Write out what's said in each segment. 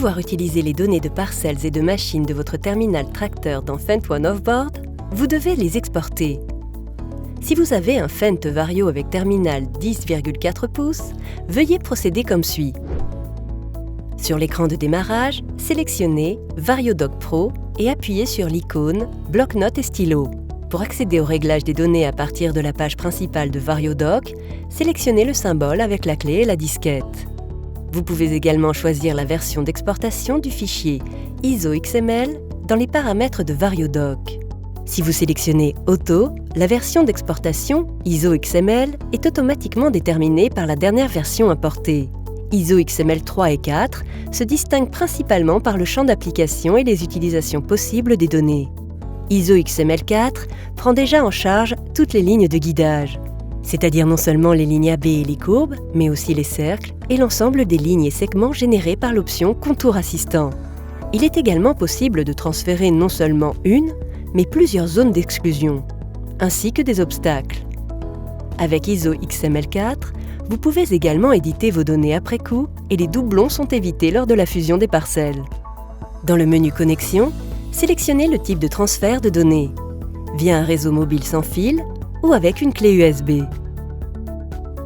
pouvoir utiliser les données de parcelles et de machines de votre terminal tracteur dans FendOne Offboard, vous devez les exporter. Si vous avez un Fendt Vario avec terminal 10,4 pouces, veuillez procéder comme suit. Sur l'écran de démarrage, sélectionnez VarioDoc Pro et appuyez sur l'icône Bloc-notes et stylo. Pour accéder au réglage des données à partir de la page principale de VarioDoc, sélectionnez le symbole avec la clé et la disquette. Vous pouvez également choisir la version d'exportation du fichier ISO XML dans les paramètres de VarioDoc. Si vous sélectionnez Auto, la version d'exportation ISO XML est automatiquement déterminée par la dernière version importée. ISO XML 3 et 4 se distinguent principalement par le champ d'application et les utilisations possibles des données. ISO XML 4 prend déjà en charge toutes les lignes de guidage, c'est-à-dire non seulement les lignes AB et les courbes, mais aussi les cercles et l'ensemble des lignes et segments générés par l'option Contour assistant. Il est également possible de transférer non seulement une, mais plusieurs zones d'exclusion, ainsi que des obstacles. Avec ISO XML 4, vous pouvez également éditer vos données après coup et les doublons sont évités lors de la fusion des parcelles. Dans le menu Connexion, sélectionnez le type de transfert de données, via un réseau mobile sans fil ou avec une clé USB.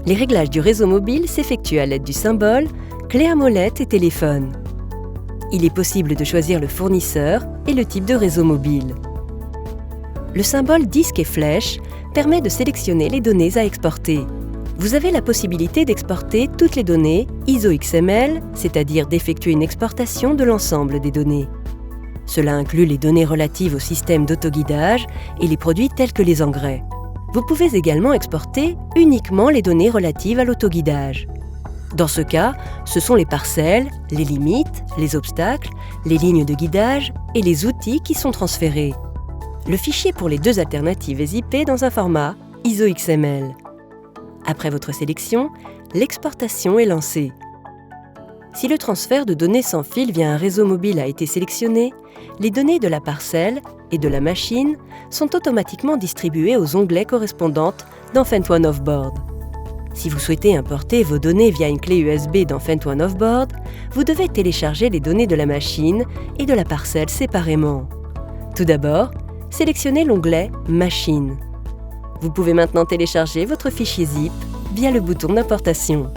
Les réglages du réseau mobile s'effectuent à l'aide du symbole clé à molette et téléphone. Il est possible de choisir le fournisseur et le type de réseau mobile. Le symbole disque et flèche permet de sélectionner les données à exporter. Vous avez la possibilité d'exporter toutes les données ISO XML, c'est-à-dire d'effectuer une exportation de l'ensemble des données. Cela inclut les données relatives au système d'autoguidage et les produits tels que les engrais. Vous pouvez également exporter uniquement les données relatives à l'autoguidage. Dans ce cas, ce sont les parcelles, les limites, les obstacles, les lignes de guidage et les outils qui sont transférés. Le fichier pour les deux alternatives est zippé dans un format ISO XML. Après votre sélection, l'exportation est lancée. Si le transfert de données sans fil via un réseau mobile a été sélectionné, les données de la parcelle et de la machine sont automatiquement distribuées aux onglets correspondants dans FendOne Offboard. Si vous souhaitez importer vos données via une clé USB dans FendOne Offboard, vous devez télécharger les données de la machine et de la parcelle séparément. Tout d'abord, sélectionnez l'onglet « Machine ». Vous pouvez maintenant télécharger votre fichier zip via le bouton d'importation.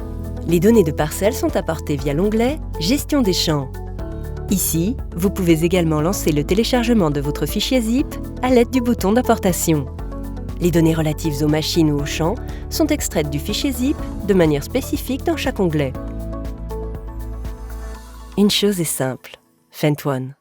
Les données de parcelle sont apportées via l'onglet « Gestion des champs ». Ici, vous pouvez également lancer le téléchargement de votre fichier zip à l'aide du bouton d'importation. Les données relatives aux machines ou aux champs sont extraites du fichier zip de manière spécifique dans chaque onglet. Une chose est simple, FendOne.